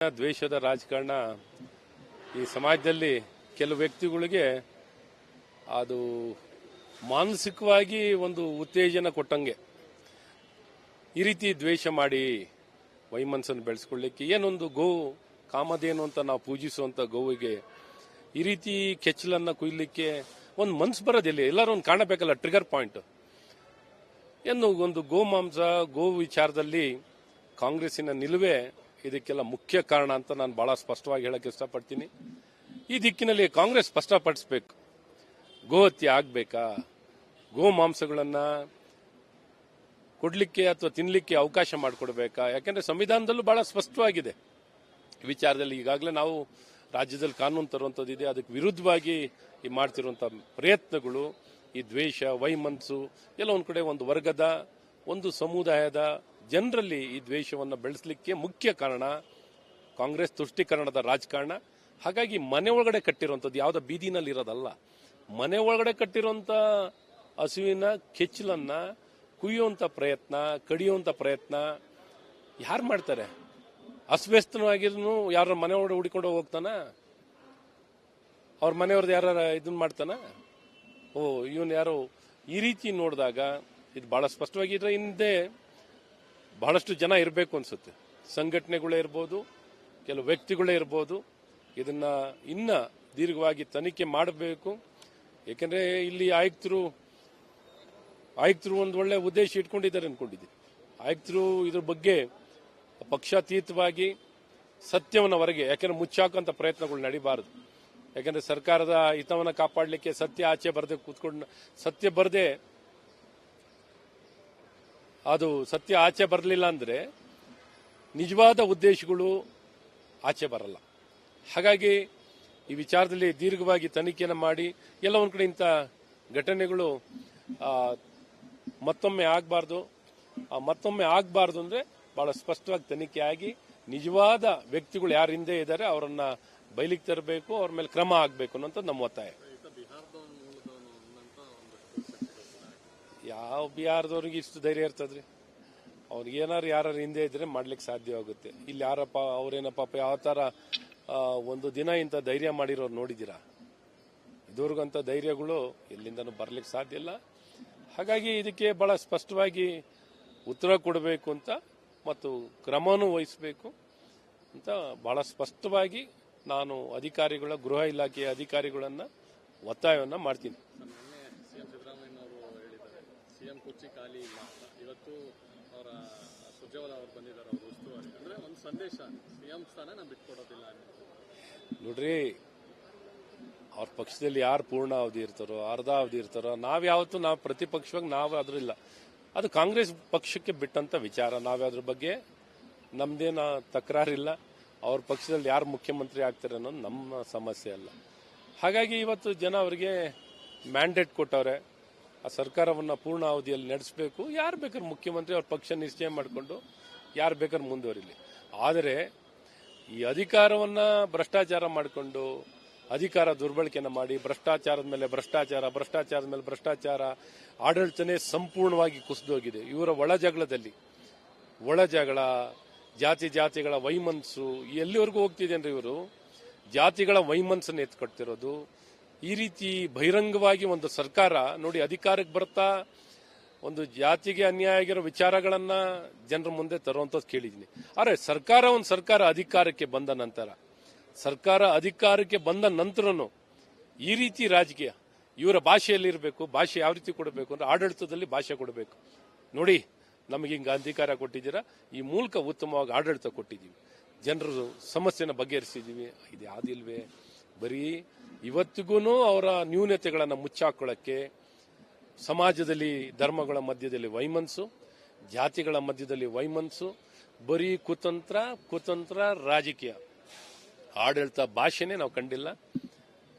ದ್ವೇಷದ ರಾಜಕಾರಣ ಈ ಸಮಾಜದಲ್ಲಿ ಕೆಲವು ವ್ಯಕ್ತಿಗಳಿಗೆ ಅದು ಮಾನಸಿಕವಾಗಿ ಒಂದು ಉತ್ತೇಜನ ಕೊಟ್ಟಂಗೆ. ಈ ರೀತಿ ದ್ವೇಷ ಮಾಡಿ ವೈಮನಸ್ಸನ್ನು ಬೆಳೆಸ್ಕೊಳ್ಳಿಕ್ಕೆ ಏನೊಂದು ಗೋವು ಕಾಮಧೇನು ಅಂತ ನಾವು ಪೂಜಿಸುವಂತ ಗೋವಿಗೆ ಈ ರೀತಿ ಕೆಚ್ಚಲನ್ನ ಕುಯ್ಲಿಕ್ಕೆ ಒಂದು ಮನ್ಸು ಬರೋದಿಲ್ಲ. ಎಲ್ಲರೂ ಒಂದು ಕಾಣಬೇಕಲ್ಲ, ಟ್ರಿಗರ್ ಪಾಯಿಂಟ್. ಏನು ಒಂದು ಗೋಮಾಂಸ ಗೋವು ವಿಚಾರದಲ್ಲಿ ಕಾಂಗ್ರೆಸ್ಸಿನ ನಿಲುವೇ ಇದಕ್ಕೆಲ್ಲ ಮುಖ್ಯ ಕಾರಣ ಅಂತ ನಾನು ಬಹಳ ಸ್ಪಷ್ಟವಾಗಿ ಹೇಳಕ್ಕೆ ಇಷ್ಟಪಡ್ತೀನಿ. ಈ ದಿಕ್ಕಿನಲ್ಲಿ ಕಾಂಗ್ರೆಸ್ ಸ್ಪಷ್ಟಪಡಿಸಬೇಕು. ಗೋಹತ್ಯೆ ಆಗ್ಬೇಕಾ, ಗೋಮಾಂಸಗಳನ್ನ ಕೊಡ್ಲಿಕ್ಕೆ ಅಥವಾ ತಿನ್ಲಿಕ್ಕೆ ಅವಕಾಶ ಮಾಡಿಕೊಡ್ಬೇಕಾ? ಯಾಕಂದ್ರೆ ಸಂವಿಧಾನದಲ್ಲೂ ಬಹಳ ಸ್ಪಷ್ಟವಾಗಿದೆ ಈ ವಿಚಾರದಲ್ಲಿ. ಈಗಾಗಲೇ ನಾವು ರಾಜ್ಯದಲ್ಲಿ ಕಾನೂನು ತರುವಂತದ್ದಿದೆ. ಅದಕ್ಕೆ ವಿರುದ್ಧವಾಗಿ ಈ ಮಾಡ್ತಿರುವಂತ ಪ್ರಯತ್ನಗಳು, ಈ ದ್ವೇಷ ವೈಮನಸ್ಸು ಎಲ್ಲ ಒಂದ್ ಕಡೆ ಒಂದು ವರ್ಗದ ಒಂದು ಸಮುದಾಯದ ಜನರಲ್ಲಿ ಈ ದ್ವೇಷವನ್ನು ಬೆಳೆಸಲಿಕ್ಕೆ ಮುಖ್ಯ ಕಾರಣ ಕಾಂಗ್ರೆಸ್ ತುಷ್ಟೀಕರಣದ ರಾಜಕಾರಣ. ಹಾಗಾಗಿ ಮನೆ ಒಳಗಡೆ ಕಟ್ಟಿರುವಂತದ್ದು ಯಾವುದೋ ಬೀದಿನಲ್ಲಿ ಇರೋದಲ್ಲ. ಮನೆ ಒಳಗಡೆ ಕಟ್ಟಿರುವಂತ ಹಸುವಿನ ಕೆಚ್ಚಲನ್ನ ಕುಯ್ಯುವಂತ ಪ್ರಯತ್ನ, ಕಡಿಯುವಂತ ಪ್ರಯತ್ನ ಯಾರು ಮಾಡ್ತಾರೆ? ಅಸ್ವಸ್ಥನಾಗಿರ್ನು ಯಾರ ಮನೆ ಒಳಗಡೆ ಹುಡಿಕೊಂಡು ಹೋಗ್ತಾನ? ಅವ್ರ ಮನೆಯವ್ರದ್ದು ಯಾರ ಇದನ್ನ ಮಾಡ್ತಾನ? ಇವನ್ ಯಾರೋ ಈ ರೀತಿ ನೋಡಿದಾಗ ಇದು ಬಹಳ ಸ್ಪಷ್ಟವಾಗಿದ್ರೆ ಹಿಂದೆ ಬಹಳಷ್ಟು ಜನ ಇರಬೇಕು ಅನ್ಸುತ್ತೆ. ಸಂಘಟನೆಗಳೇ ಇರ್ಬೋದು, ಕೆಲವು ವ್ಯಕ್ತಿಗಳೇ ಇರ್ಬೋದು. ಇದನ್ನ ಇನ್ನ ದೀರ್ಘವಾಗಿ ತನಿಖೆ ಮಾಡಬೇಕು. ಯಾಕಂದ್ರೆ ಇಲ್ಲಿ ಆಯುಕ್ತರು ಒಂದು ಒಳ್ಳೆ ಉದ್ದೇಶ ಇಟ್ಕೊಂಡಿದ್ದಾರೆ ಅನ್ಕೊಂಡಿದ್ದೀನಿ. ಆಯುಕ್ತರು ಇದ್ರ ಬಗ್ಗೆ ಪಕ್ಷಾತೀತವಾಗಿ ಸತ್ಯವನ್ನ ಹೊರಗೆ, ಯಾಕಂದ್ರೆ ಮುಚ್ಚಾಕಂತ ಪ್ರಯತ್ನಗಳು ನಡೀಬಾರದು. ಯಾಕಂದ್ರೆ ಸರ್ಕಾರದ ಹಿತವನ್ನ ಕಾಪಾಡಲಿಕ್ಕೆ ಸತ್ಯ ಆಚೆ ಬರದೆ ಕೂತ್ಕೊಂಡು, ಸತ್ಯ ಬರದೆ ಅದು ಸತ್ಯ ಆಚೆ ಬರಲಿಲ್ಲ ಅಂದ್ರೆ ನಿಜವಾದ ಉದ್ದೇಶಗಳು ಆಚೆ ಬರಲ್ಲ. ಹಾಗಾಗಿ ಈ ವಿಚಾರದಲ್ಲಿ ದೀರ್ಘವಾಗಿ ತನಿಖೆಯನ್ನು ಮಾಡಿ ಎಲ್ಲ ಒಂದ್ ಕಡೆ ಇಂಥ ಘಟನೆಗಳು ಮತ್ತೊಮ್ಮೆ ಆಗಬಾರ್ದು ಅಂದ್ರೆ ಬಹಳ ಸ್ಪಷ್ಟವಾಗಿ ತನಿಖೆ ಆಗಿ ನಿಜವಾದ ವ್ಯಕ್ತಿಗಳು ಯಾರು ಹಿಂದೆ ಇದ್ದಾರೆ ಅವರನ್ನ ಬಯಲಿಗೆ ತರಬೇಕು, ಅವ್ರ ಮೇಲೆ ಕ್ರಮ ಆಗಬೇಕು ಅನ್ನೋಂಥದ್ದು ನಮ್ಮ ಒತ್ತಾಯ. ಯಾವ ಬಿಹಾರದವ್ರಿಗೆ ಇಷ್ಟು ಧೈರ್ಯ ಇರ್ತದ್ರಿ? ಅವ್ರಿಗೆ ಏನಾರು ಯಾರು ಹಿಂದೆ ಇದ್ರೆ ಮಾಡ್ಲಿಕ್ಕೆ ಸಾಧ್ಯವಾಗುತ್ತೆ. ಇಲ್ಲಿ ಯಾರಪ್ಪ ಅವ್ರೇನಪ್ಪ ಯಾವ ತರ ಒಂದು ದಿನ ಇಂಥ ಧೈರ್ಯ ಮಾಡಿರೋರು ನೋಡಿದ್ದೀರಾ? ಇದುವರೆಗಂತ ಧೈರ್ಯಗಳು ಎಲ್ಲಿಂದನೂ ಬರ್ಲಿಕ್ಕೆ ಸಾಧ್ಯ ಇಲ್ಲ. ಹಾಗಾಗಿ ಇದಕ್ಕೆ ಬಹಳ ಸ್ಪಷ್ಟವಾಗಿ ಉತ್ತರ ಕೊಡಬೇಕು ಅಂತ ಮತ್ತು ಕ್ರಮನೂ ವಹಿಸಬೇಕು ಅಂತ ಬಹಳ ಸ್ಪಷ್ಟವಾಗಿ ನಾನು ಅಧಿಕಾರಿಗಳ, ಗೃಹ ಇಲಾಖೆಯ ಅಧಿಕಾರಿಗಳನ್ನ ಒತ್ತಾಯವನ್ನ ಮಾಡ್ತೀನಿ. ಸಿಎಂ ಕುರ್ಚಿ ಖಾಲಿ ಇಲ್ಲ. ಇವತ್ತು ಅವರ ಸುರ್ಜೇವಾಲಾ ಅವರು ಬಂದಿದ್ದಾರೆ, ಅವರು ಉಸ್ತುವಾರಿ. ಅಂದ್ರೆ ಒಂದು ಸಂದೇಶ, ಸಿಎಂ ಸ್ಥಾನ ನಾವು ಬಿಟ್ಕೊಡೋದಿಲ್ಲ. ನೋಡ್ರಿ, ಅವ್ರ ಪಕ್ಷದಲ್ಲಿ ಯಾರು ಪೂರ್ಣ ಅವಧಿ ಇರ್ತಾರೋ, ಅರ್ಧ ಅವಧಿ ಇರ್ತಾರೋ, ನಾವು ಪ್ರತಿಪಕ್ಷವಾಗಿ ನಾವು ಅದ್ರಿಲ್ಲ. ಅದು ಕಾಂಗ್ರೆಸ್ ಪಕ್ಷಕ್ಕೆ ಬಿಟ್ಟಂತ ವಿಚಾರ. ನಾವ್ಯಾದ್ರ ಬಗ್ಗೆ ನಮ್ದೇನ ತಕರಾರಿಲ್ಲ. ಅವ್ರ ಪಕ್ಷದಲ್ಲಿ ಯಾರು ಮುಖ್ಯಮಂತ್ರಿ ಆಗ್ತಾರೆ ಅನ್ನೋದು ನಮ್ಮ ಸಮಸ್ಯೆ ಅಲ್ಲ. ಹಾಗಾಗಿ ಇವತ್ತು ಜನ ಅವರಿಗೆ ಮ್ಯಾಂಡೇಟ್ ಕೊಟ್ಟವ್ರೆ, ಆ ಸರ್ಕಾರವನ್ನ ಪೂರ್ಣ ಅವಧಿಯಲ್ಲಿ ನಡೆಸಬೇಕು. ಯಾರು ಬೇಕಾದ್ರೆ ಮುಖ್ಯಮಂತ್ರಿ, ಅವ್ರ ಪಕ್ಷ ನಿಶ್ಚಯ ಮಾಡಿಕೊಂಡು ಯಾರು ಬೇಕಾದ್ರೆ ಮುಂದುವರಿಲಿ. ಆದರೆ ಈ ಅಧಿಕಾರವನ್ನ ಭ್ರಷ್ಟಾಚಾರ ಮಾಡಿಕೊಂಡು, ಅಧಿಕಾರ ದುರ್ಬಳಕೆಯನ್ನು ಮಾಡಿ, ಭ್ರಷ್ಟಾಚಾರದ ಮೇಲೆ ಭ್ರಷ್ಟಾಚಾರ, ಆಡಳಿತನೇ ಸಂಪೂರ್ಣವಾಗಿ ಕುಸಿದೋಗಿದೆ. ಇವರ ಒಳ ಜಗಳ, ಜಾತಿಗಳ ವೈಮನಸ್ಸು ಎಲ್ಲಿವರೆಗೂ ಹೋಗ್ತಿದೇನ್ರಿ? ಇವರು ಜಾತಿಗಳ ವೈಮನಸ್ಸನ್ನು ಎತ್ಕೊಡ್ತಿರೋದು. ಈ ರೀತಿ ಬಹಿರಂಗವಾಗಿ ಒಂದು ಸರ್ಕಾರ ನೋಡಿ ಅಧಿಕಾರಕ್ಕೆ ಬರ್ತಾ ಒಂದು ಜಾತಿಗೆ ಅನ್ಯಾಯ ಆಗಿರೋ ವಿಚಾರಗಳನ್ನ ಜನರ ಮುಂದೆ ತರುವಂತದ್ದು ಕೇಳಿದ್ದೀನಿ. ಆದರೆ ಸರ್ಕಾರ ಅಧಿಕಾರಕ್ಕೆ ಬಂದ ನಂತರನು ಈ ರೀತಿ ರಾಜಕೀಯ ಇವರ ಭಾಷೆಯಲ್ಲಿ ಇರಬೇಕು. ಭಾಷೆ ಯಾವ ರೀತಿ ಕೊಡಬೇಕು ಅಂದ್ರೆ ಆಡಳಿತದಲ್ಲಿ ಭಾಷೆ ಕೊಡಬೇಕು. ನೋಡಿ, ನಮಗೆ ಹಿಂಗ ಅಧಿಕಾರ ಕೊಟ್ಟಿದ್ದೀರಾ, ಈ ಮೂಲಕ ಉತ್ತಮವಾಗಿ ಆಡಳಿತ ಕೊಟ್ಟಿದ್ದೀವಿ, ಜನರ ಸಮಸ್ಯೆನ ಬಗೆಹರಿಸಿದ್ದೀವಿ. ಇದು ಯಾವ್ದಿಲ್ವೇ? ಬರೀ ಇವತ್ತಿಗೂ ಅವರ ನ್ಯೂನತೆಗಳನ್ನು ಮುಚ್ಚಾಕೊಳ್ಳಕ್ಕೆ ಸಮಾಜದಲ್ಲಿ ಧರ್ಮಗಳ ಮಧ್ಯದಲ್ಲಿ ವೈಮನಸ್ಸು, ಜಾತಿಗಳ ಮಧ್ಯದಲ್ಲಿ ವೈಮನಸ್ಸು, ಬರೀ ಕುತಂತ್ರ ರಾಜಕೀಯ. ಆಡಳಿತ ಭಾಷೆನೇ ನಾವು ಕಂಡಿಲ್ಲ,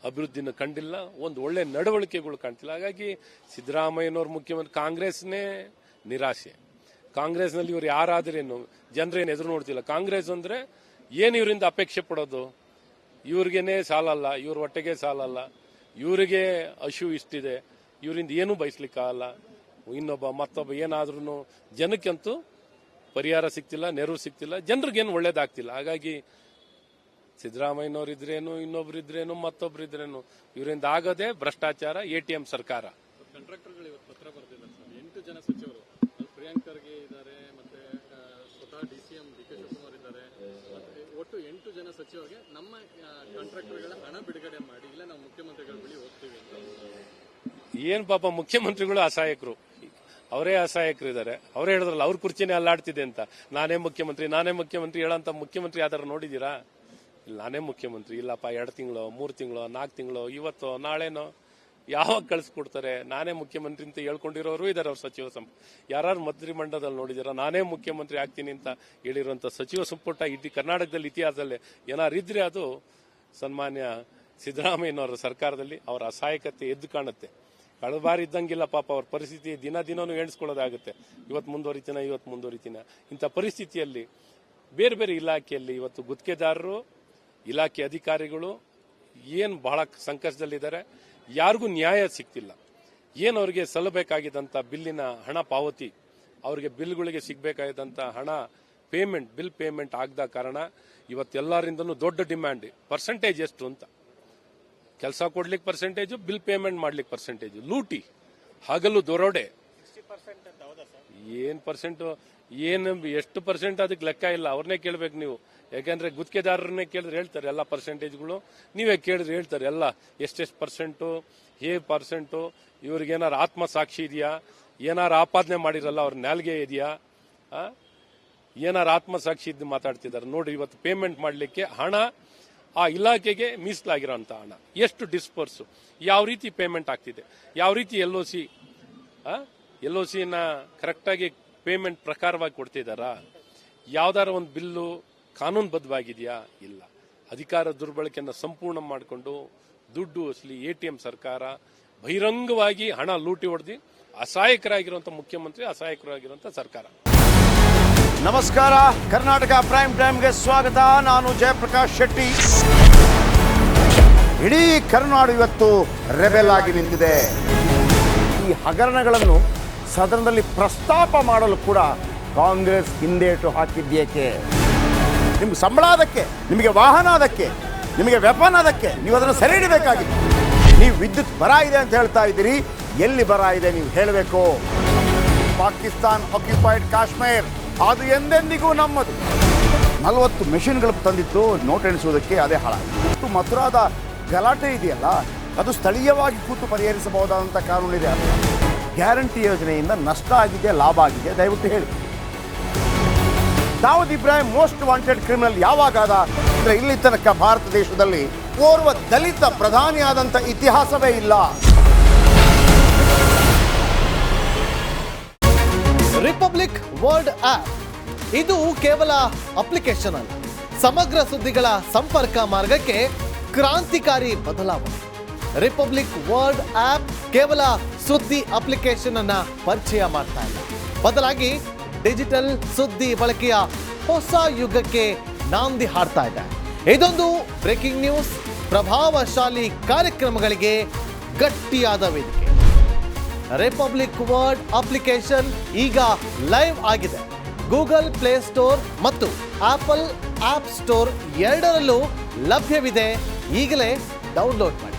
ಅಭಿವೃದ್ಧಿನ ಕಂಡಿಲ್ಲ, ಒಂದು ಒಳ್ಳೆ ನಡವಳಿಕೆಗಳು ಕಾಣ್ತಿಲ್ಲ. ಹಾಗಾಗಿ ಸಿದ್ದರಾಮಯ್ಯನವ್ರ ಮುಖ್ಯಮಂತ್ರಿ, ಕಾಂಗ್ರೆಸ್ನೇ ನಿರಾಶೆ. ಕಾಂಗ್ರೆಸ್ನಲ್ಲಿ ಇವರು ಯಾರಾದ್ರೇನು ಜನರೇನು ಎದುರು ನೋಡ್ತಿಲ್ಲ. ಕಾಂಗ್ರೆಸ್ ಅಂದ್ರೆ ಏನು ಇವರಿಂದ ಅಪೇಕ್ಷೆ ಪಡೋದು? ಇವ್ರಿಗೇನೆ ಸಾಲಲ್ಲ, ಇವ್ರ ಹೊಟ್ಟೆಗೆ ಸಾಲಲ್ಲ, ಇವರಿಗೆ ಹಶು ಇಷ್ಟಿದೆ, ಇವರಿಂದ ಏನೂ ಬಯಸ್ಲಿಕ್ಕಾಗಲ್ಲ. ಮತ್ತೊಬ್ಬ ಏನಾದ್ರೂ ಜನಕ್ಕಂತೂ ಪರಿಹಾರ ಸಿಗ್ತಿಲ್ಲ, ನೆರವು ಸಿಗ್ತಿಲ್ಲ, ಜನರಿಗೇನು ಒಳ್ಳೇದಾಗ್ತಿಲ್ಲ. ಹಾಗಾಗಿ ಸಿದ್ದರಾಮಯ್ಯನವ್ರು ಇದ್ರೇನು, ಇನ್ನೊಬ್ರು ಇದ್ರೇನು, ಮತ್ತೊಬ್ರು ಇದ್ರೇನು, ಇವರಿಂದ ಆಗೋದೇ ಭ್ರಷ್ಟಾಚಾರ, ATM ಸರ್ಕಾರ. ಕಾಂಟ್ರಾಕ್ಟರ್ಗಳು ಇವತ್ತು ಪತ್ರ ಬರೆದಿದ್ದಾರೆ ಸರ್. 8 ಜನ ಸಚಿವರು, ಪ್ರಿಯಾಂಕ್ ಖರ್ಗೆ ಇದ್ದಾರೆ, ಮತ್ತೆ ಸ್ವತಃ DCM DK ಶಿವಕುಮಾರ್ ಇದ್ದಾರೆ, ಮತ್ತೆ ಒಟ್ಟು 8 ಜನ ಸಚಿವರಿಗೆ ನಮ್ಮ ಕಾಂಟ್ರಾಕ್ಟರ್ಗಳ ಹಣ ಬಿಡುಗಡೆ ಮಾಡಿ, ಇಲ್ಲ ನಾವು ಮುಖ್ಯಮಂತ್ರಿಗಳ ಬಳಿ ಹೋಗ್ತೀವಿ ಅಂತ. ಏನ್ ಪಾಪ ಮುಖ್ಯಮಂತ್ರಿಗಳು ಅಸಹಾಯಕರು, ಅವರೇ ಅಸಹಾಯಕರಿದ್ದಾರೆ. ಅವರೇ ಹೇಳಿದ್ರಲ್ಲ ಅವ್ರ ಕುರ್ಚಿನೇ ಅಲ್ಲಾಡ್ತಿದೆ ಅಂತ. ನಾನೇ ಮುಖ್ಯಮಂತ್ರಿ ಹೇಳಂತ ಮುಖ್ಯಮಂತ್ರಿ ಯಾವ್ದಾರು ನೋಡಿದೀರಾ? ಇಲ್ಲ, ನಾನೇ ಮುಖ್ಯಮಂತ್ರಿ. ಇಲ್ಲಪ್ಪ, 2 ತಿಂಗಳು 3 ತಿಂಗಳು 4 ತಿಂಗಳು, ಇವತ್ತು ನಾಳೆನೋ ಯಾವಾಗ ಕಳಿಸ್ಕೊಡ್ತಾರೆ? ನಾನೇ ಮುಖ್ಯಮಂತ್ರಿ ಅಂತ ಹೇಳ್ಕೊಂಡಿರೋರು ಇದಾರೆ. ಅವ್ರ ಸಚಿವ ಯಾರು ಮಂತ್ರಿಮಂಡಲದಲ್ಲಿ ನೋಡಿದಾರ ನಾನೇ ಮುಖ್ಯಮಂತ್ರಿ ಆಗ್ತೀನಿ ಅಂತ ಹೇಳಿರುವಂತ ಸಚಿವ ಸಂಪುಟ ಇಡೀ ಕರ್ನಾಟಕದಲ್ಲಿ ಇತಿಹಾಸದಲ್ಲೇ ಏನಾರಿದ್ರೆ ಅದು ಸನ್ಮಾನ್ಯ ಸಿದ್ದರಾಮಯ್ಯನವರ ಸರ್ಕಾರದಲ್ಲಿ ಅವರ ಅಸಹಾಯಕತೆ ಎದ್ದು ಕಾಣುತ್ತೆ. ಕಳೆದ ಬಾರಿ ಇದ್ದಂಗಿಲ್ಲ ಪಾಪ, ಅವ್ರ ಪರಿಸ್ಥಿತಿ ದಿನನೂ ಎಣಿಸ್ಕೊಳ್ಳೋದಾಗುತ್ತೆ. ಇವತ್ತು ಮುಂದುವರಿತೀನ ಇಂಥ ಪರಿಸ್ಥಿತಿಯಲ್ಲಿ ಬೇರೆ ಬೇರೆ ಇಲಾಖೆಯಲ್ಲಿ ಇವತ್ತು ಗುತ್ತಿಗೆದಾರರು, ಇಲಾಖೆ ಅಧಿಕಾರಿಗಳು ಏನು ಬಹಳ ಸಂಕಷ್ಟದಲ್ಲಿದ್ದಾರೆ. ಯಾರಿಗೂ ನ್ಯಾಯ ಸಿಗ್ತಿಲ್ಲ. ಏನು ಅವ್ರಿಗೆ ಸಲ್ಲಬೇಕಾಗಿದ್ದಂಥ ಬಿಲ್ಲಿನ ಹಣ ಪಾವತಿ, ಅವ್ರಿಗೆ ಬಿಲ್ಗಳಿಗೆ ಸಿಗಬೇಕಾಗಿದ್ದಂಥ ಹಣ ಬಿಲ್ ಪೇಮೆಂಟ್ ಆಗದ ಕಾರಣ ಇವತ್ತೆಲ್ಲರಿಂದನೂ ದೊಡ್ಡ ಡಿಮ್ಯಾಂಡ್. ಪರ್ಸೆಂಟೇಜ್ ಎಷ್ಟು ಅಂತ, ಕೆಲಸ ಕೊಡ್ಲಿಕ್ಕೆ ಪರ್ಸೆಂಟೇಜು, ಬಿಲ್ ಪೇಮೆಂಟ್ ಮಾಡ್ಲಿಕ್ಕೆ ಪರ್ಸೆಂಟೇಜು, ಲೂಟಿ, ಹಗಲು ದೊರೋಡೆ. ಏನ್ ಪರ್ಸೆಂಟ್, ಎಷ್ಟು ಪರ್ಸೆಂಟ್ ಅದಕ್ಕೆ ಲೆಕ್ಕ ಇಲ್ಲ. ಅವ್ರನ್ನೇ ಕೇಳ್ಬೇಕು ನೀವು. ಯಾಕಂದ್ರೆ ಗುತ್ತಿಗೆದಾರರನ್ನೇ ಕೇಳಿದ್ರೆ ಹೇಳ್ತಾರೆ ಎಲ್ಲ ಪರ್ಸೆಂಟೇಜ್ಗಳು. ನೀವೇ ಕೇಳಿದ್ರೆ ಹೇಳ್ತಾರೆ ಎಲ್ಲ ಎಷ್ಟೆಷ್ಟು ಪರ್ಸೆಂಟು, ಪರ್ಸೆಂಟು. ಇವ್ರಿಗೇನಾರು ಆತ್ಮಸಾಕ್ಷಿ ಇದೆಯಾ? ಏನಾರು ಆಪಾದನೆ ಮಾಡಿರಲ್ಲ, ಅವ್ರ ನಾಲ್ಗೆ ಇದೆಯಾ? ಏನಾರು ಆತ್ಮಸಾಕ್ಷಿ ಇದ್ದು ಮಾತಾಡ್ತಿದ್ದಾರೆ ನೋಡ್ರಿ. ಇವತ್ತು ಪೇಮೆಂಟ್ ಮಾಡಲಿಕ್ಕೆ ಹಣ, ಆ ಇಲಾಖೆಗೆ ಮೀಸಲಾಗಿರೋಂಥ ಹಣ ಎಷ್ಟು ಡಿಸ್ಪರ್ಸು, ಯಾವ ರೀತಿ ಪೇಮೆಂಟ್ ಆಗ್ತಿದೆ, ಯಾವ ರೀತಿ LOC ಕರೆಕ್ಟಾಗಿ ಪೇಮೆಂಟ್ ಪ್ರಕಾರವಾಗಿ ಕೊಡ್ತಿದ್ದಾರಾ? ಯಾವ್ದಾರ ಒಂದು ಬಿಲ್ಲು ಕಾನೂನುಬದ್ಧವಾಗಿದೆಯಾ? ಇಲ್ಲ. ಅಧಿಕಾರ ದುರ್ಬಳಕೆಯನ್ನು ಸಂಪೂರ್ಣ ಮಾಡಿಕೊಂಡು ದುಡ್ಡು ವಸೂಲಿ, ATM ಸರ್ಕಾರ ಬಹಿರಂಗವಾಗಿ ಹಣ ಲೂಟಿ ಹೊಡೆದು ಅಸಹಾಯಕರಾಗಿರುವಂಥ ಮುಖ್ಯಮಂತ್ರಿ, ಅಸಹಾಯಕರಾಗಿರುವಂಥ ಸರ್ಕಾರ. ನಮಸ್ಕಾರ, ಕರ್ನಾಟಕ ಪ್ರೈಮ್ ಟೈಮ್ಗೆ ಸ್ವಾಗತ. ನಾನು ಜಯಪ್ರಕಾಶ್ ಶೆಟ್ಟಿ. ಇಡೀ ಕರ್ನಾಡು ಇವತ್ತು ರೆಬೆಲ್ ಆಗಿ ನಿಂತಿದೆ. ಈ ಹಗರಣಗಳನ್ನು ಸದನದಲ್ಲಿ ಪ್ರಸ್ತಾಪ ಮಾಡಲು ಕೂಡ ಕಾಂಗ್ರೆಸ್ ಹಿಂದೇಟು ಹಾಕಿದ್ದೇಕೆ? ನಿಮ್ಗೆ ಸಂಬಳ ಅದಕ್ಕೆ, ನಿಮಗೆ ವಾಹನ ಅದಕ್ಕೆ, ನಿಮಗೆ ವೆಪನ್ ಅದಕ್ಕೆ, ನೀವು ಅದನ್ನು ಸೆರೆ ಹಿಡಬೇಕಾಗಿದೆ. ನೀವು ವಿದ್ಯುತ್ ಬರ ಇದೆ ಅಂತ ಹೇಳ್ತಾ ಇದ್ದೀರಿ, ಎಲ್ಲಿ ಬರ ಇದೆ ನೀವು ಹೇಳಬೇಕು. ಪಾಕಿಸ್ತಾನ್ ಆಕ್ಯುಪೈಡ್ ಕಾಶ್ಮೀರ್ ಅದು ಎಂದೆಂದಿಗೂ ನಮ್ಮದು. 40 ಮೆಷಿನ್ಗಳು ತಂದಿತ್ತು ನೋಟ್ ಎಣಿಸುವುದಕ್ಕೆ, ಅದೇ ಹಾಳಾಯಿತು. ಮಥುರಾದ ಗಲಾಟೆ ಇದೆಯಲ್ಲ, ಅದು ಸ್ಥಳೀಯವಾಗಿ ಕೂತು ಪರಿಹರಿಸಬಹುದಾದಂಥ ಕಾನೂನಿದೆ. ಗ್ಯಾರಂಟಿ ಯೋಜನೆಯಿಂದ ನಷ್ಟ ಆಗಿದೆ, ಲಾಭ ಆಗಿದೆ, ದಯವಿಟ್ಟು ಹೇಳಿ. Dawood Ibrahim most wanted criminal ಯಾವಾಗಾದ ಅಂದರೆ ಇಲ್ಲಿ ತನಕ ಭಾರತ ದೇಶದಲ್ಲಿ ಓರ್ವ ದಲಿತ ಪ್ರಧಾನಿಯಾದಂಥ ಇತಿಹಾಸವೇ ಇಲ್ಲ. ರಿಪಬ್ಲಿಕ್ ವರ್ಲ್ಡ್ ಆಪ್ ಇದು ಕೇವಲ ಅಪ್ಲಿಕೇಶನ್ ಅಲ್ಲ, ಸಮಗ್ರ ಸುದ್ದಿಗಳ ಸಂಪರ್ಕ ಮಾರ್ಗಕ್ಕೆ ಕ್ರಾಂತಿಕಾರಿ ಬದಲಾವಣೆ. ರಿಪಬ್ಲಿಕ್ ವರ್ಲ್ಡ್ ಆಪ್ ಕೇವಲ ಸುದ್ದಿ ಅಪ್ಲಿಕೇಶನ್ ಅನ್ನ ಪರಿಚಯ ಮಾಡ್ತಾ ಇಲ್ಲ, ಬದಲಾಗಿ ಡಿಜಿಟಲ್ ಸುದ್ದಿ ಬಳಕೆಯ ಹೊಸ ಯುಗಕ್ಕೆ ನಾಂದಿ ಹಾಡ್ತಾ ಇದೆ. ಇದೊಂದು ಬ್ರೇಕಿಂಗ್ ನ್ಯೂಸ್, ಪ್ರಭಾವಶಾಲಿ ಕಾರ್ಯಕ್ರಮಗಳಿಗೆ ಗಟ್ಟಿಯಾದ ವೇದಿಕೆ. ರಿಪಬ್ಲಿಕ್ ವರ್ಲ್ಡ್ ಅಪ್ಲಿಕೇಶನ್ ಈಗ ಲೈವ್ ಆಗಿದೆ. ಗೂಗಲ್ ಪ್ಲೇ ಸ್ಟೋರ್ ಮತ್ತು ಆಪಲ್ ಆಪ್ ಸ್ಟೋರ್ ಎರಡರಲ್ಲೂ ಲಭ್ಯವಿದೆ. ಈಗಲೇ ಡೌನ್ಲೋಡ್ ಮಾಡಿ.